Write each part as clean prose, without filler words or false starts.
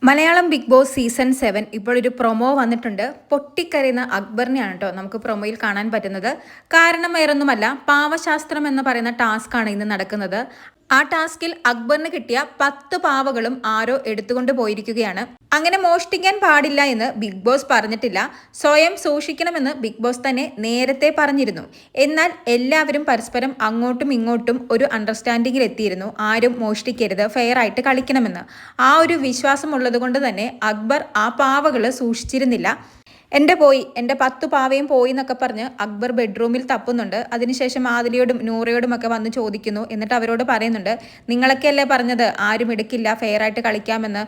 Malayalam big boss season 7 ഇപ്പോൾ ഒരു promo വന്നിട്ടുണ്ട്. പൊട്ടിക്കരയുന്ന അക്ബറിനെയാണ് കേട്ടോ നമുക്ക് പ്രൊമോയിൽ കാണാൻ പറ്റുന്നത്. കാരണം വേറൊന്നുമല്ല, പാവശാസ്ത്രം എന്ന് പറയുന്ന ടാസ്ക് ആണ് ഇന്ന് നടക്കുന്നത്. ആ ടാസ്കിൽ അക്ബറിന് കിട്ടിയ 10 പാവകളും ആരോ എടുത്തുകൊണ്ട് പോയിരിക്കുകയാണ്. അങ്ങനെ മോഷ്ടിക്കാൻ പാടില്ല എന്ന് ബിഗ് ബോസ് പറഞ്ഞിട്ടില്ല, സ്വയം സൂക്ഷിക്കണമെന്ന് ബിഗ് ബോസ് തന്നെ നേരത്തെ പറഞ്ഞിരുന്നു. എന്നാൽ എല്ലാവരും പരസ്പരം അങ്ങോട്ടും ഇങ്ങോട്ടും ഒരു അണ്ടർസ്റ്റാൻഡിങ്ങിൽ എത്തിയിരുന്നു, ആരും മോഷ്ടിക്കരുത്, ഫെയർ ആയിട്ട് കളിക്കണമെന്ന്. ആ ഒരു വിശ്വാസം ഉള്ളതുകൊണ്ട് തന്നെ അക്ബർ ആ പാവകൾ സൂക്ഷിച്ചിരുന്നില്ല. എൻ്റെ 10 പാവയും പോയി എന്നൊക്കെ പറഞ്ഞ് അക്ബർ ബെഡ്റൂമിൽ തപ്പുന്നുണ്ട്. അതിനുശേഷം ആദിലയോടും നൂറയോടും ഒക്കെ വന്ന് ചോദിക്കുന്നു. എന്നിട്ട് അവരോട് പറയുന്നുണ്ട്, നിങ്ങളൊക്കെയല്ലേ പറഞ്ഞത് ആരും എടുക്കില്ല, ഫെയർ ആയിട്ട് കളിക്കാമെന്ന്.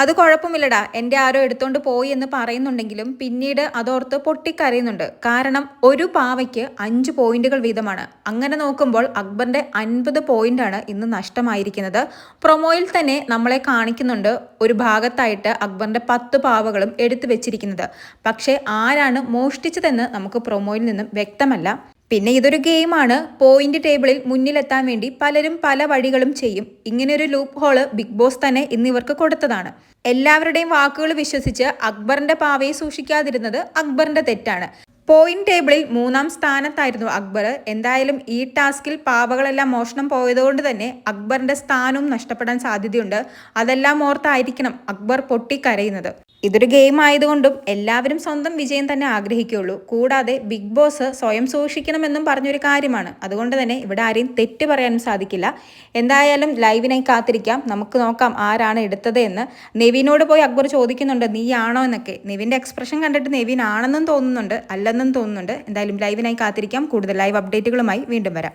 അത് കുഴപ്പമില്ലടാ, എൻ്റെ ആരോ എടുത്തോണ്ട് പോയി എന്ന് പറയുന്നുണ്ടെങ്കിലും പിന്നീട് അതോർത്ത് പൊട്ടിക്കരയുന്നുണ്ട്. കാരണം ഒരു പാവയ്ക്ക് 5 പോയിന്റുകൾ വീതമാണ്. അങ്ങനെ നോക്കുമ്പോൾ അക്ബറിന്റെ 50 പോയിന്റാണ് ഇന്ന് നഷ്ടമായിരിക്കുന്നത്. പ്രൊമോയിൽ തന്നെ നമ്മളെ കാണിക്കുന്നുണ്ട് ഒരു ഭാഗത്തായിട്ട് അക്ബറിന്റെ 10 പാവകളും എടുത്തു വെച്ചിരിക്കുന്നത്. പക്ഷേ ആരാണ് മോഷ്ടിച്ചതെന്ന് നമുക്ക് പ്രൊമോയിൽ നിന്നും വ്യക്തമല്ല. പിന്നെ ഇതൊരു ഗെയിമാണ്. പോയിന്റ് ടേബിളിൽ മുന്നിലെത്താൻ വേണ്ടി പലരും പല വഴികളും ചെയ്യും. ഇങ്ങനെയൊരു ലൂപ്പ് ഹോള് ബിഗ് ബോസ് തന്നെ ഇന്ന് ഇവർക്ക് കൊടുത്തതാണ്. എല്ലാവരുടെയും വാക്കുകൾ വിശ്വസിച്ച് അക്ബറിന്റെ പാവയെ സൂക്ഷിക്കാതിരുന്നത് അക്ബറിന്റെ തെറ്റാണ്. പോയിന്റ് ടേബിളിൽ 3-ാം സ്ഥാനത്തായിരുന്നു അക്ബർ. എന്തായാലും ഈ ടാസ്കിൽ പാവകളെല്ലാം മോഷണം പോയതുകൊണ്ട് തന്നെ അക്ബറിന്റെ സ്ഥാനവും നഷ്ടപ്പെടാൻ സാധ്യതയുണ്ട്. അതെല്ലാം ഓർത്തായിരിക്കണം അക്ബർ പൊട്ടിക്കരയുന്നത്. ഇതൊരു ഗെയിം ആയതുകൊണ്ടും എല്ലാവരും സ്വന്തം വിജയം തന്നെ ആഗ്രഹിക്കുകയുള്ളൂ. കൂടാതെ ബിഗ് ബോസ് സ്വയം സൂക്ഷിക്കണമെന്നും പറഞ്ഞൊരു കാര്യമാണ്. അതുകൊണ്ട് തന്നെ ഇവിടെ ആരെയും തെറ്റ് പറയാനും സാധിക്കില്ല. എന്തായാലും ലൈവിനായി കാത്തിരിക്കാം, നമുക്ക് നോക്കാം ആരാണ് എടുത്തത് എന്ന്. നെവിനോട് പോയി അക്ബർ ചോദിക്കുന്നുണ്ട്, നീ ആണോ എന്നൊക്കെ. നെവിൻ്റെ എക്സ്പ്രഷൻ കണ്ടിട്ട് നെവിൻ ആണെന്നും തോന്നുന്നുണ്ട്, അല്ലെന്നും തോന്നുന്നുണ്ട്. എന്തായാലും ലൈവിനായി കാത്തിരിക്കാം. കൂടുതൽ ലൈവ് അപ്ഡേറ്റുകളുമായി വീണ്ടും വരാം.